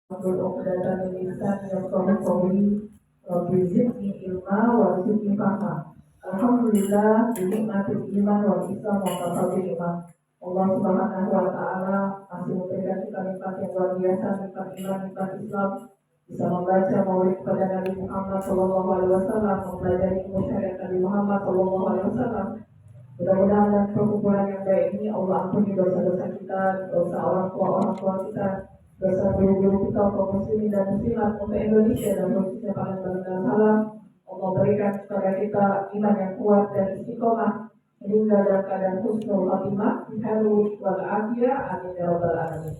Berokdatan lisan yang qawi Rabbi zidni ilma warzuqni fahma. Alhamdulillah binikmatil iman wal islam wa kafabil iman. Allah Subhanahu wa taala masih memberikan kita nikmat yang luar biasa, nikmat iman, nikmat Islam, bisa membaca maulid kepada Nabi Muhammad sallallahu alaihi wasallam, mempelajari ilmu syariat Nabi Muhammad sallallahu alaihi wasallam. Mudah-mudahan dengan perkumpulan yang baik ini Allah ampuni dosa-dosa kita, dosa orang tua kita, dosa guru-guru kita, kaum muslimin dan muslimat untuk Indonesia dan khususnya Palembang Salam. Allah berikan kepada kita iman yang kuat dan istiqomah sehingga dalam keadaan husnul khatimah bihalu wal afiyah, amin ya rabbal alamin.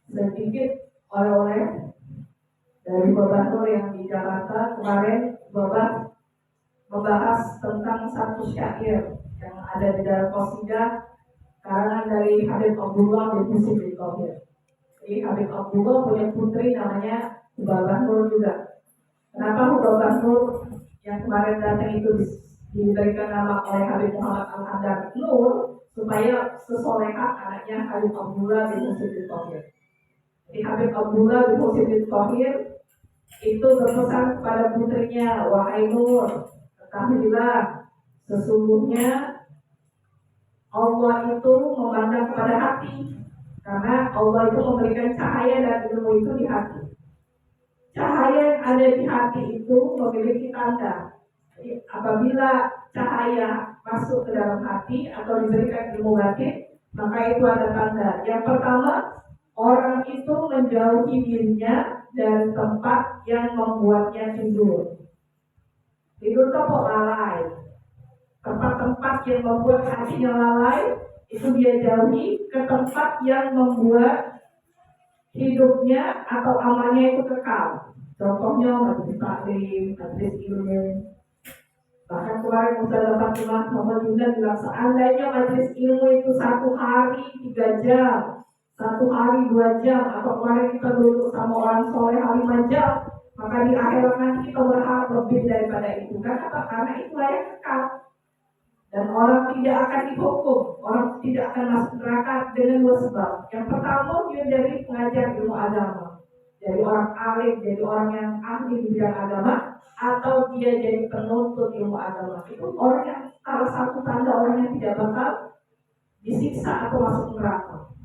Sedikit oleh-oleh dari Bapak Nur yang di Jakarta kemarin. Bapak membahas tentang satu syair yang ada di dalam qasidah karangan dari Habib Abdullah bin Husin bin Qahir. Jadi Habib Abdullah punya putri namanya Hubabah Nur juga. Kenapa Hubabah Nur yang kemarin datang itu diberikan nama oleh Habib Muhammad Al-Hadar Nur? Supaya sesoleha anaknya Habib Abdullah bin Husin bin Qahir. Jadi Habib Abdullah bin Husin bin Qahir itu berpesan kepada putrinya, wahai Nur, ketahuilah sesungguhnya Allah itu memandang kepada hati, karena Allah itu memberikan cahaya dan ilmu itu di hati. Cahaya yang ada di hati itu memiliki tanda. Jadi apabila cahaya masuk ke dalam hati atau diberikan ilmu batin, maka itu ada tanda. Yang pertama, orang itu menjauhi dirinya dari tempat yang membuatnya tidur. Tidur itu kok lalai. Tempat-tempat yang membuat hatinya lalai itu dia jauhi, ke tempat yang membuat hidupnya atau amalnya itu kekal. Contohnya majelis taklim, majelis ilmu. Bahkan kemarin Ustaz Fatimah Muhammad juga bilang, seandainya majelis ilmu itu 1 hari 3 jam, 1 hari 2 jam, atau kemarin kita duduk sama orang soleh 5 jam, maka di akhirat nanti kita berharap lebih daripada itu. Karena itu layak kekal. Dan orang tidak akan dihukum, orang tidak akan masuk neraka dengan 2 sebab. Yang pertama, dia jadi pengajar ilmu agama, jadi orang alim, jadi orang yang ahli di bidang agama, atau dia jadi penuntut ilmu agama. Itu orang yang salah satu tanda orang yang tidak bakal disiksa atau masuk neraka.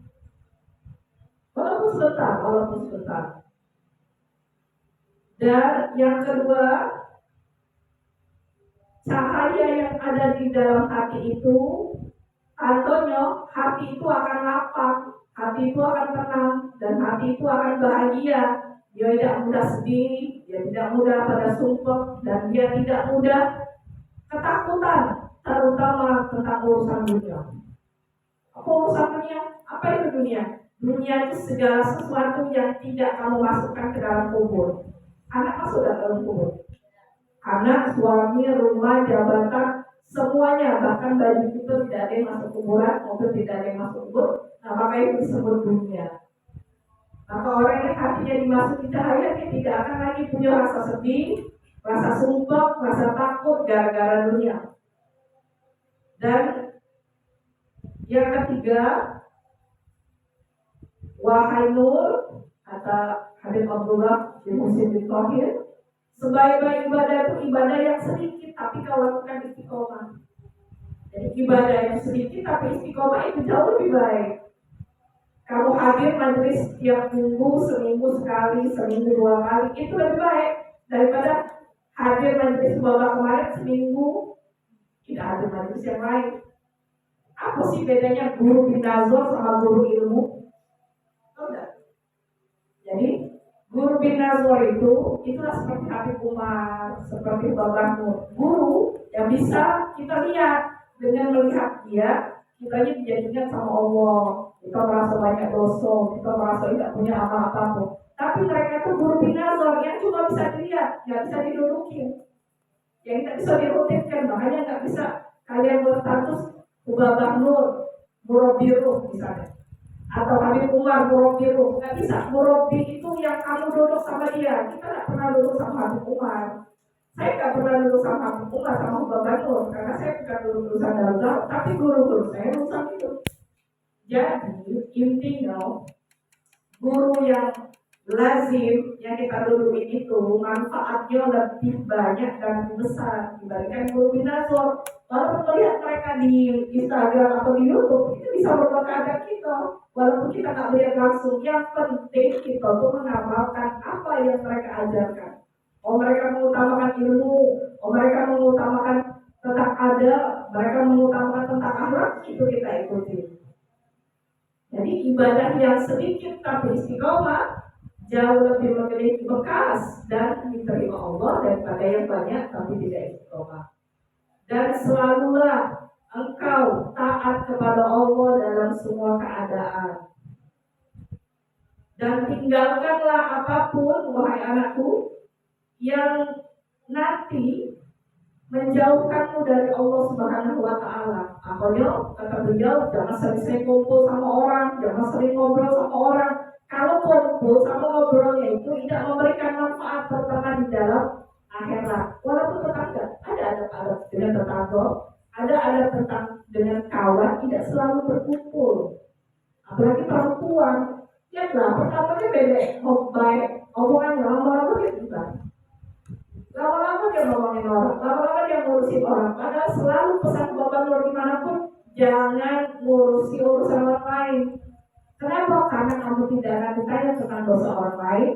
Walaupun sebentar. Dan yang kedua, cahaya yang ada di dalam hati itu, contohnya hati itu akan lapang, hati itu akan tenang, dan hati itu akan bahagia. Dia tidak mudah sedih, dia tidak mudah pada sumpah, dan dia tidak mudah ketakutan, terutama tentang urusan dunia. Apa urusan dunia? Apa itu dunia? Dunia itu segala sesuatu yang tidak kamu masukkan ke dalam kubur. Anak masuk dalam kubur. Anak, suami, rumah, jabatan, semuanya, bahkan baju itu tidak ada yang masuk kuburan, mobil tidak ada yang masuk kubur. Nah, maka itu disebut dunia. Maka orang yang hatinya dimasuki cahaya, dia tidak akan lagi punya rasa sedih, rasa sumpah, rasa takut gara-gara dunia. Dan yang ketiga, wahai Nur, kata Habib Abdullah bin Husin bin Qahir, sebaik-baik ibadah itu ibadah yang sedikit tapi kau lakukan istiqomah. Jadi ibadah yang sedikit tapi istiqomah itu jauh lebih baik. Kamu hadir majelis setiap minggu, seminggu sekali, seminggu 2 kali, itu lebih baik daripada hadir majelis Bapak kemarin seminggu tidak hadir majelis yang lain. Apa sih bedanya guru binazor sama guru ilmu? Enggak. Jadi guru bin Nazar itulah seperti Habib Umar, seperti Bapak Nur. Guru yang bisa kita lihat, dengan melihat dia, kita dijadikan sama Allah. Kita merasa banyak dosa, kita merasa tidak punya amal apapun. Tapi mereka itu guru bin Nazar yang cuma bisa dilihat, nggak bisa didudukin, yang tidak bisa dirutinkan. Makanya nggak bisa kalian berstatus Bapak Nur, Murabiruh misalnya, atau Habib Umar Murabiruh. Nggak bisa. Murabi itu yang kamu duduk sama dia. Kita nggak pernah duduk sama Habib Umar. Saya nggak pernah duduk sama Habib Umar sama Bapak Nur, karena saya bukan duduk urusan dalam, tapi guru-guru saya urusan itu. Jadi intinya guru yang lazim yang kita dudukin itu manfaatnya lebih banyak dan lebih besar dibandingkan guru binazor. Walaupun melihat mereka di Instagram atau di YouTube, itu bisa berubah keadaan kita. Walaupun kita nggak melihat langsung, yang penting kita tuh mengamalkan apa yang mereka ajarkan. Oh mereka mengutamakan ilmu, oh mereka mengutamakan tentang adab, mereka mengutamakan tentang akhlak, itu kita ikuti. Jadi ibadah yang sedikit tapi istiqomah jauh lebih memiliki bekas dan diterima Allah daripada yang banyak tapi tidak istiqomah. Dan selalulah engkau taat kepada Allah dalam semua keadaan. Dan tinggalkanlah apapun, wahai anakku, yang nanti menjauhkanmu dari Allah Subhanahu wa Ta'ala. Makanya kata beliau, jangan sering-sering kumpul sama orang, jangan sering ngobrol sama orang. Kalau kumpul sama ngobrolnya itu tidak memberikan manfaat terutama di dalam akhirat. Walaupun tetangga, ada dengan tetangga, ada tentang dengan kawan, tidak selalu berkumpul. Apalagi perempuan, ya lah pertamanya beda, baik, omongan lama-lama dia juga. Lama-lama dia ngomongin orang, lama-lama dia ngurusin orang. Padahal selalu pesan Bapak Nur dimanapun, jangan ngurusi urusan orang lain. Kenapa? Karena kamu tidak akan ditanya tentang dosa orang lain,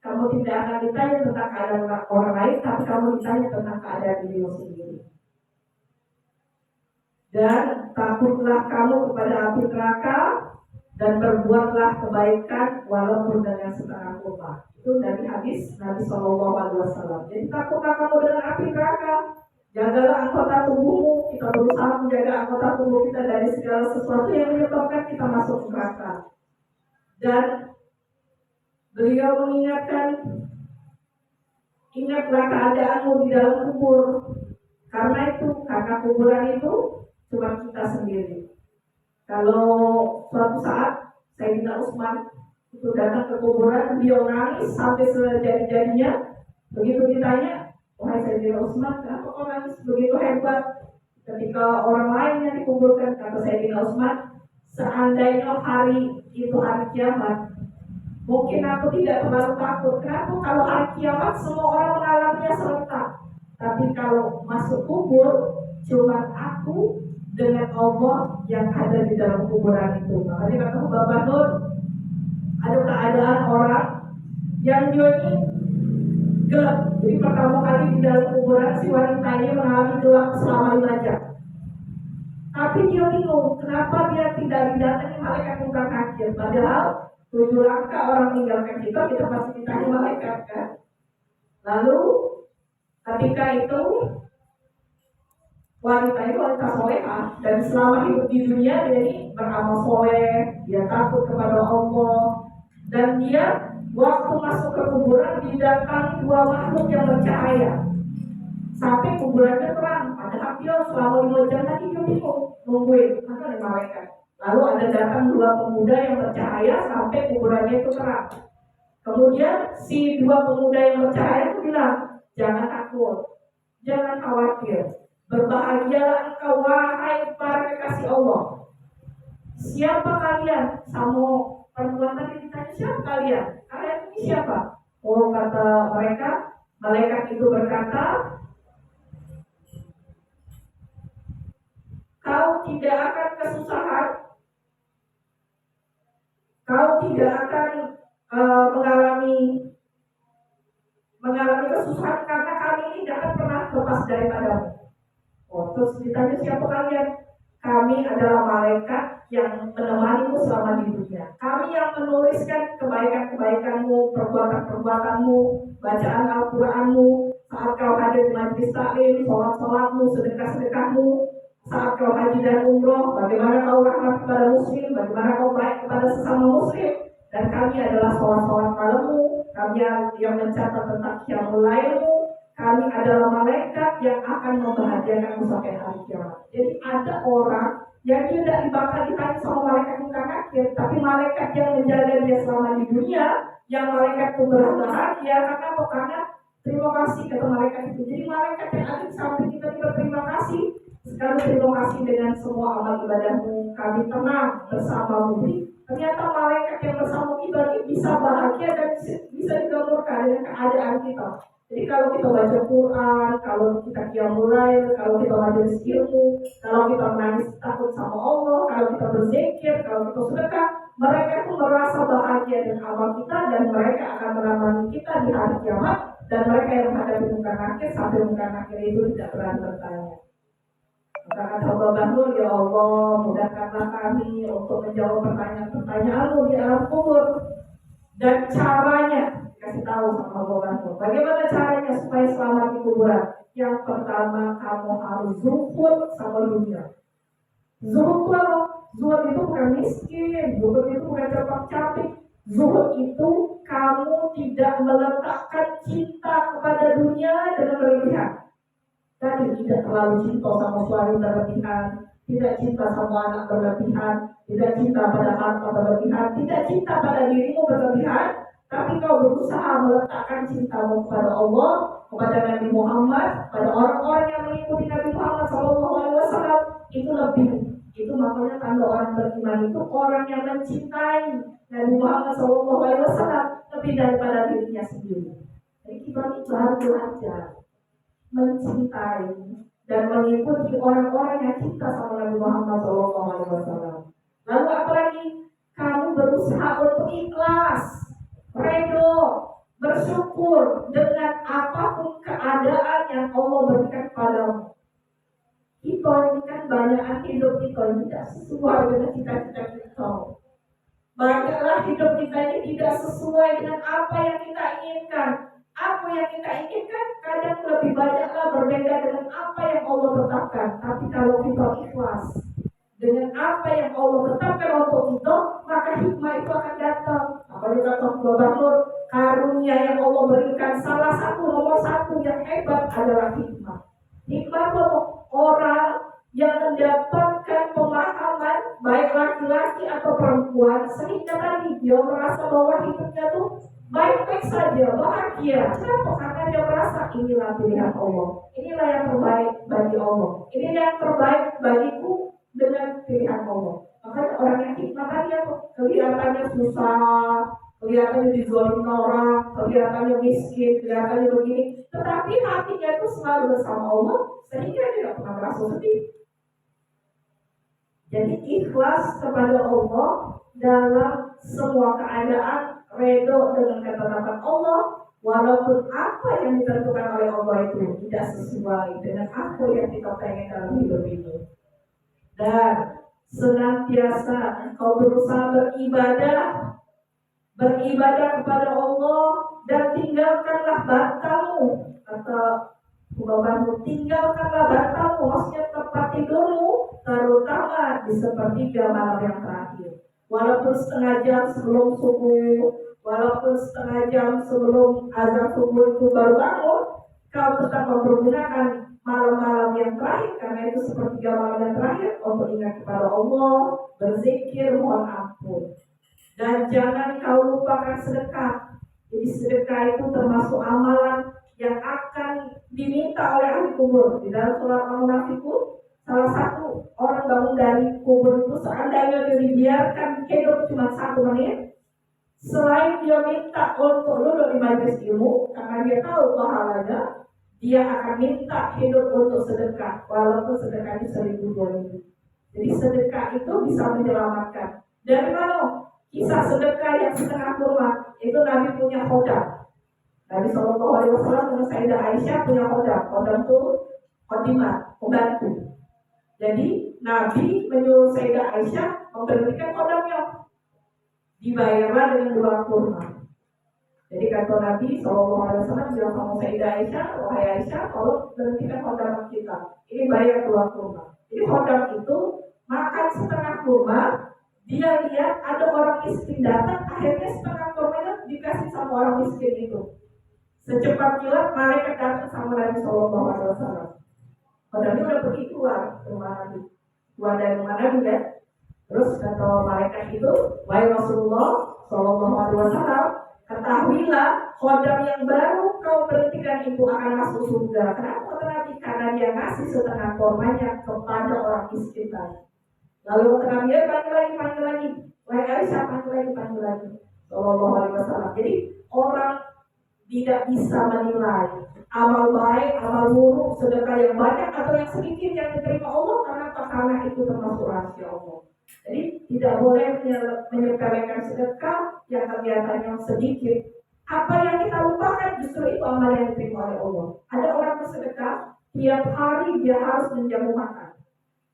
kamu tidak akan ditanya tentang keadaan orang lain, tapi kamu ditanya tentang keadaan dirimu sendiri. Dan takutlah kamu kepada api neraka dan berbuatlah kebaikan walaupun dengan setengah upah. Itu dari hadis Nabi SAW. Jadi takutlah kamu dengan api neraka. Jagalah anggota tubuhmu. Kita berusaha menjaga anggota tubuh kita dari segala sesuatu yang menyebabkan kita masuk neraka. Dan beliau mengingatkan, ingatlah keadaanmu di dalam kubur. Karena kuburan itu cuma kita sendiri. Kalau suatu saat Sayyidina Utsman itu datang ke kuburan, beliau nangis sampai sejadi-jadinya. Begitu ditanya, wahai Sayyidina Utsman, kenapa kau nangis begitu hebat ketika orang lain yang dikuburkan? Kata Sayyidina Utsman, seandainya hari itu hari kiamat, mungkin aku tidak terlalu takut. Kenapa? Kalau hari kiamat semua orang mengalaminya serentak. Tapi kalau masuk kubur, cuma aku dengan Allah yang ada di dalam kuburan itu. Makanya kata Bapak Nur, ada keadaan orang yang dia ini gelap. Jadi pertama kali di dalam kuburan si wanita ini mengalami gelap selama 5 jam. Tapi dia bingung, kenapa dia tidak didatangi malaikat munkar nakir? Padahal 7 langkah orang meninggalkan kita pasti ditanya malaikat kan. Lalu ketika itu wanita itu wanita solehah dan selama hidup di dunia dia ini beramal soleh, dia takut kepada Allah dan dia waktu masuk ke kuburan didatangi 2 makhluk yang bercahaya sampai kuburannya terang. Padahal dia selama 5 jam tadi dia bingung nungguin mana ada malaikat. Lalu ada datang 2 pemuda yang bercahaya sampai kuburannya itu terang. Kemudian si 2 pemuda yang bercahaya itu bilang, jangan takut, jangan khawatir. Berbahagialah engkau wahai para kekasih Allah. Siapa kalian? Sama perempuan tadi ditanya, siapa kalian? Kalian ini siapa? Oh kata mereka, malaikat itu berkata, kau tidak akan kesusahan, kau tidak akan mengalami kesusahan karena kami ini tidak akan pernah lepas daripadamu. Oh, terus ditanya siapa kalian? Kami adalah malaikat yang menemanimu selama di dunia. Kami yang menuliskan kebaikan-kebaikanmu, perbuatan-perbuatanmu, bacaan Al-Quranmu, saat kau hadir di majlis taklim, sholat-sholatmu, sedekah-sedekahmu, saat kau haji dan umroh, bagaimana kau rahmat kepada muslim, bagaimana kau baik kepada sesama muslim. Dan kami adalah sholat-sholat malammu, kami yang mencatat tentang qiyamul lailmu. Kami adalah malaikat yang akan membahagiakanmu sampai hari kiamat. Jadi ada orang yang tidak dibakar ditanya sama malaikat munkar nakir, tapi malaikat yang menjaga dia selama di dunia, yang malaikat itu berbahagia karena terima kasih kata malaikat itu. Jadi malaikat yang ada di samping kita berterima kasih. Sekarang terima kasih dengan semua amal ibadahmu. Kami tenang bersamamu di Ternyata malaikat yang bersama kita ini bisa bahagia dan bisa digambarkan dengan keadaan kita. Jadi kalau kita baca Quran, kalau kita qiyamul lail, kalau kita majelis ilmu, kalau kita menangis takut sama Allah, kalau kita berzikir, kalau kita sedekah, mereka itu merasa bahagia dengan amal kita dan mereka akan menemani kita di hari kiamat, dan mereka yang menghadapi muka nakir sampai muka nakir itu tidak berani bertanya. Maka kata Bapak Nur, ya Allah, mudahkanlah kami untuk menjawab pertanyaan-pertanyaanmu di alam kubur. Dan caranya kasih tahu sama Bapak Nur. Bagaimana caranya supaya selamat di kuburan? Yang pertama, kamu harus zuhud sama dunia. Zuhud itu apa? Zuhud itu bukan miskin, zuhud itu bukan capak-capik. Zuhud itu kamu tidak meletakkan cinta kepada dunia dengan berlebihan. Tadi tidak terlalu cinta sama suami berlebihan, tidak cinta sama anak berlebihan, tidak cinta pada harta berlebihan, tidak cinta pada dirimu berlebihan, tapi kau berusaha meletakkan cintamu kepada Allah, kepada Nabi Muhammad, pada orang-orang yang mengikuti Nabi Muhammad SAW. Itu lebih. Itu makanya tanda orang beriman itu orang yang mencintai Nabi Muhammad SAW lebih daripada dirinya sendiri. Jadi kita itu harus belajar mencintai dan mengikuti orang-orang yang cinta sama Nabi Muhammad SAW. Lalu apalagi kamu berusaha untuk ikhlas, redho, bersyukur dengan apapun keadaan yang Allah berikan padamu. Kita ini kan banyak hidup kita tidak sesuai dengan cita-cita kita. Banyaklah hidup kita ini tidak sesuai dengan apa yang kita inginkan. Apa yang kita inginkan kadang lebih banyaklah berbeda dengan apa yang Allah tetapkan. Tapi kalau kita ikhlas dengan apa yang Allah tetapkan untuk kita, maka hikmah itu akan datang. Apalagi kata Bapak Nur, karunia yang Allah berikan salah satu nomor satu yang hebat adalah hikmah. Hikmah itu orang yang mendapatkan pemahaman baik laki-laki atau perempuan sehingga tadi dia merasa bahwa hidupnya tuh baik-baik saja, bahagia. Kenapa? Karena dia merasa inilah pilihan Allah, inilah yang terbaik bagi Allah, ini yang terbaik bagiku dengan pilihan Allah. Makanya orang yang hikmah tadi apa? Kelihatannya susah, kelihatannya dizolimi orang, kelihatannya miskin, kelihatannya begini, tetapi hatinya itu selalu bersama Allah sehingga dia tidak pernah merasa sedih. Jadi ikhlas kepada Allah dalam semua keadaan, redho dengan ketetapan Allah, walaupun apa yang ditentukan oleh Allah itu tidak sesuai dengan apa yang kita pengen dalam hidup ini. Dan senantiasa engkau berusaha beribadah kepada Allah dan tinggalkanlah bantalmu. Kata Bapak, tinggalkanlah bantalmu, maksudnya tempat tidurmu, terutama di sepertiga malam yang terakhir. Walaupun setengah jam sebelum subuh, walaupun setengah jam sebelum azan subuh itu baru bangun, kau tetap mempergunakan malam-malam yang terakhir, karena itu sepertiga malam yang terakhir untuk ingat kepada Allah, berzikir, mohon ampun. Dan jangan kau lupakan sedekah. Jadi sedekah itu termasuk amalan yang akan diminta oleh ahli kubur. Di dalam surah Al-Munafiqun, salah satu orang bangun dari kubur itu seandainya dia dibiarkan hidup cuma 1 menit, selain dia minta untuk duduk di majelis ilmu karena dia tahu pahalanya, dia akan minta hidup untuk sedekah, walaupun sedekah itu 1.000-2.000. Jadi sedekah itu bisa menyelamatkan. Dari mana? Kisah sedekah yang setengah kurma itu Nabi punya khodam. Nabi SAW dengan Sayyidah Aisyah punya khodam. Khodam itu khodimat, pembantu. Jadi Nabi menyuruh Sayyidah Aisyah memberhentikan khodamnya, dibayarlah dengan 2 kurma. Jadi kata Nabi SAW bilang sama Sayyidah Aisyah, wahai Aisyah, tolong berhentikan khodam kita, ini bayar 2 kurma. Jadi khodam itu makan setengah kurma. Dia lihat ada orang miskin datang, akhirnya setengah kurmanya dikasih sama orang miskin itu. Secepat kilat malaikat datang sama Nabi SAW. Padahal dia udah pergi keluar ke rumah Nabi, keluar dari rumah Nabi kan. Terus kata malaikat itu, wahai Rasulullah SAW, ketahuilah khodam yang baru kau berhentikan itu akan masuk surga. Kenapa kata Nabi? Karena dia ngasih setengah kurmanya kepada orang miskin tadi. Lalu kata dia panggil lagi. Wahai Aisyah, panggil lagi. Sallallahu alaihi wasallam. Jadi orang tidak bisa menilai amal baik, amal buruk, sedekah yang banyak atau yang sedikit yang diterima Allah karena itu termasuk rahasia Allah. Jadi tidak boleh menyepelekan sedekah yang kelihatannya sedikit. Apa yang kita lupakan justru itu amal yang diterima oleh Allah. Ada orang bersedekah, tiap hari dia harus menjamu makan.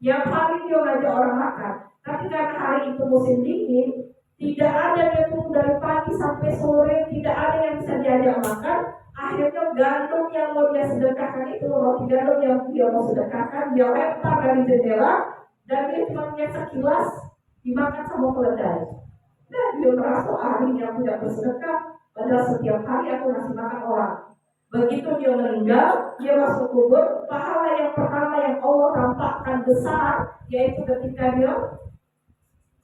Tiap hari dia ngajak orang makan. Tapi karena hari itu musim dingin, tidak ada yang tunggu dari pagi sampai sore, tidak ada yang bisa diajak makan. Akhirnya gandum yang mau dia sedekahkan itu, roti gandum yang dia mau sedekahkan, dia lempar dari jendela dan dia cuma punya sekilas dimakan sama keledai. Dan dia merasa harinya aku tidak bersedekah, padahal setiap hari aku ngasih makan orang. Begitu dia meninggal, dia masuk kubur, pahala yang pertama yang Allah tampakkan besar, yaitu ketika dia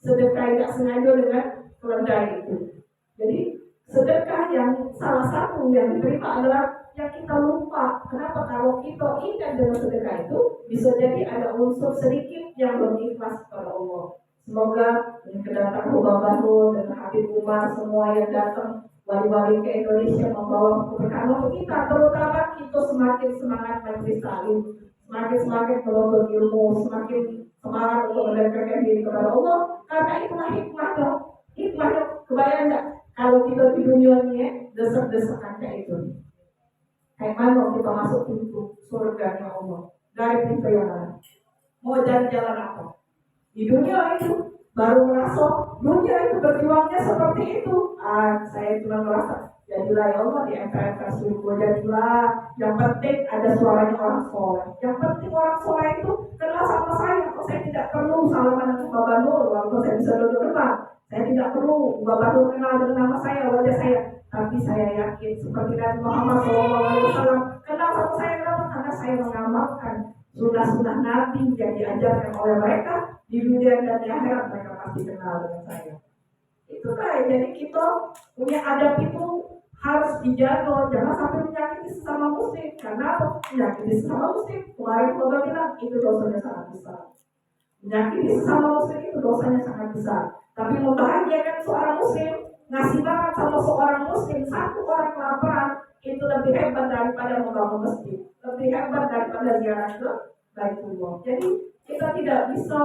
sedekah tidak sengaja dengan keledai itu. Jadi sedekah yang salah satu yang diterima adalah yang kita lupa. Kenapa? Kalau kita ingat dengan sedekah itu, bisa jadi ada unsur sedikit yang belum ikhlas kepada Allah. Semoga yang kedatangan Ubah Bahrul dan Habib Umar semua yang datang wali-wali ke Indonesia membawa keberkahan untuk kita, terutama kita semakin semangat majelis taklim, semakin menuntut ilmu, semakin semangat untuk mendekatkan diri kepada Allah. Karena itulah hikmahnya kebayang nggak kalau kita di dunia ini desak-desakan kayak itu. Kayak mana kita masuk pintu surganya Allah dari pintu yang mana? Mau cari jalan apa? Di dunia itu baru merasa dunia itu berjuangnya seperti itu. Saya cuma merasa jadilah ya Allah di MPR surga, jadilah. Yang penting ada suaranya orang soleh. Yang penting orang soleh itu kenal sama saya. Kok saya tidak perlu salaman dengan Bapak Nur, walaupun saya bisa duduk depan. Saya tidak perlu Bapak Nur kenal dengan nama saya, wajah saya. Tapi saya yakin seperti Nabi Muhammad SAW kenal sama saya. Kenapa? Karena saya mengamalkan sunnah-sunnah Nabi yang diajarkan oleh mereka. Di dunia dan di akhirat mereka pasti kenal dengan saya. Itu kan, jadi kita punya adab itu harus dijaga, jangan sampai menyakiti sesama muslim. Karena apa? Menyakiti sesama muslim, kemarin Bapak bilang itu dosanya sangat besar. Menyakiti sesama muslim itu dosanya sangat besar. Tapi membahagiakan seorang muslim, ngasih makan sama seorang muslim, satu orang kelaparan, itu lebih hebat daripada membangun masjid, lebih hebat daripada ziarah ke Baitullah. Jadi kita tidak bisa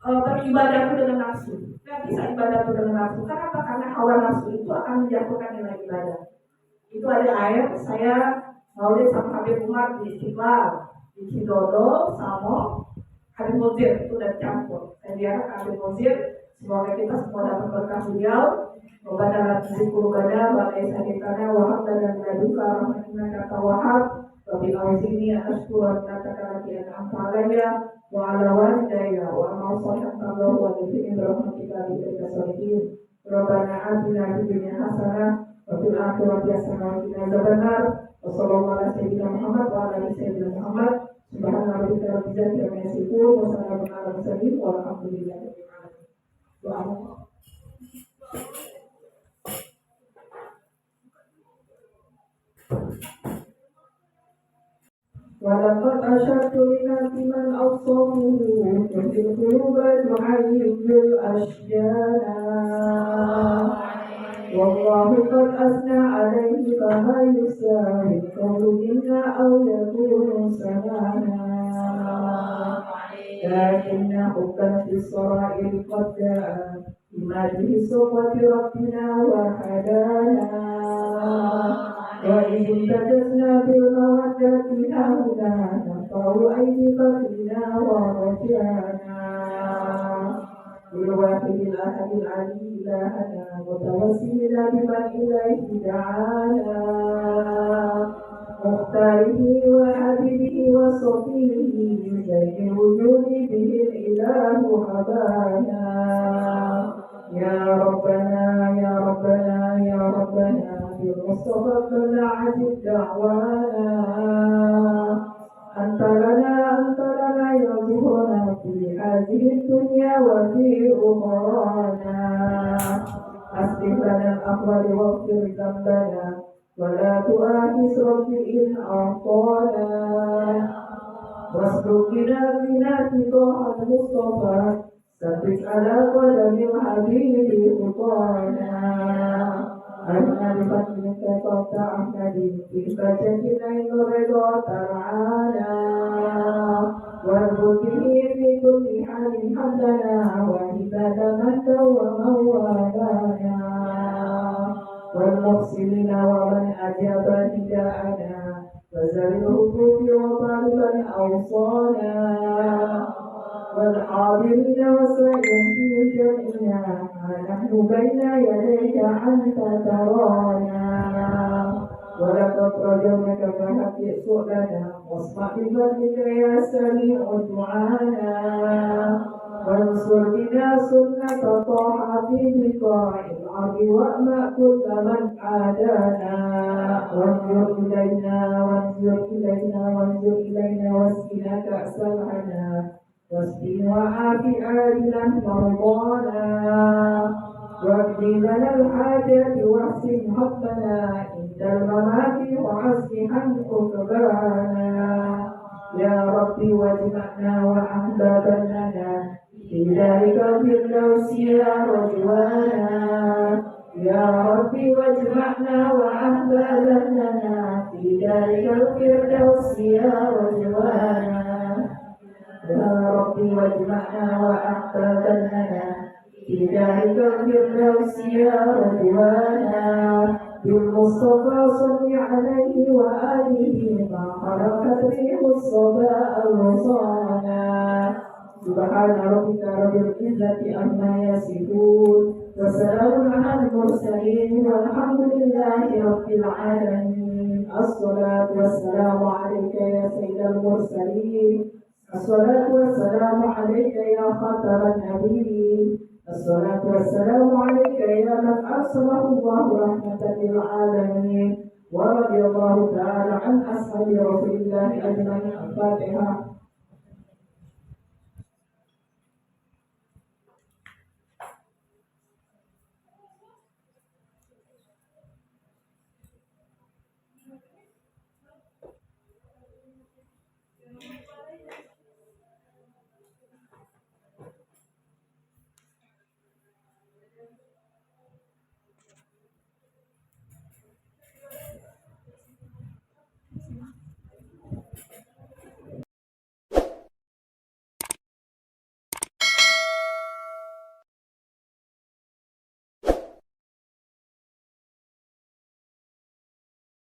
beribadah itu dengan nafsu. Tidak bisa ibadah itu dengan nafsu. Kenapa? Karena hawa nafsu itu akan menjatuhkan nilai ibadah. Itu ada ayat, saya maulid sama Habib Umar di Istiqlal, di Cidodo sama Habib Muzir, itu udah campur. Saya biarkan Habib Muzir, semoga kita semua dapat berkah beliau. Membadala zikru bada, balai sakitana, wahab dan laduka, rahmatuna kata wahab. Rabbi awzini ashkura kata lagi an'amta alayya wa ala walidayya wa ma sallallahu wa sallam rahmatika bi tasawwurin. Rabbana atina fid dunya hasanah wa fil akhirati hasanah wa qina adzabannar. Wa sallallahu ala sayyidina Muhammad wa ala ali sayyidina Muhammad. Subhana rabbika rabbil izzati amma yasifun wa salamun ala mursalin walhamdulillahi rabbil alamin. Doa. ولقد أشرت لناس من أوصوه في القلوب المحيي الأشجانا والله قد أثنى عليه فما يساوي القول منا أو يكون سمعنا لكن حبا في الصرائر قد جاء بماده صفوة ربنا وحدانا وإن امتدسنا بالمودة هاهنا نرفع أيدي فقرنا ورجعنا بالواحد الأحد العلي إلهنا متوسلنا بمن إليه دعانا مختاره وحبيبه وصفيه من بين الوجود به الإله حبانا يا ربنا يا ربنا يا ربنا بالمصطفى بلعت دعوانا أنت لنا يرزقنا في هذه الدنيا وفي أخرانا أصلح لنا الأحوال واغفر ذنبنا ولا تؤاخذ رب إن أعطانا واصدقنا بنات طه المصطفى ثبت على قدم الحبيب خطانا أهنا بفضلك قد أحمد في بجة عين رضا ترعانا واربط به في كل حال حمدنا وعباد من ومن والانا والمحسنين ومن أجاب نداءنا وزل الهبوط وطالبا أوصانا والحاضرين وسائر في جمعنا نحن بين يديك أنت ترانا ولقد رجونك فهدئ سؤلنا واصفح بفضلك يا سميع دعانا وانصر بنا سنة طه في بقاع الأرض وأمأ كل من عادانا وانظر إلينا واسقنا كأس العنا واسقي وعافي عاجلا مرضانا واقضي لنا الحاجات واحسن حقنا عند الممات وحسن عقبانا يا ربي واجمعنا وأحبابا لنا في ذلك الفردوس يا رضوانا يا ربي واجمعنا وأحبابا لنا في ذلك الفردوس يا رضوانا يا ربي واجمعنا وأحبابا لنا في ذلك الفردوس يا رضوانا بالمصطفى صل عليه وآله ما خلقت ريح الصباء الرصانا سبحان ربك رب العزة عما يصفون وسلام على المرسلين والحمد لله رب العالمين الصلاة والسلام عليك يا سيد المرسلين الصلاة والسلام عليك يا خاتم النبيين الصلاة والسلام عليك يا من أرسله الله رحمة للعالمين ورضي الله تعالى عن أصحاب رسول الله أجمعين. الفاتحة.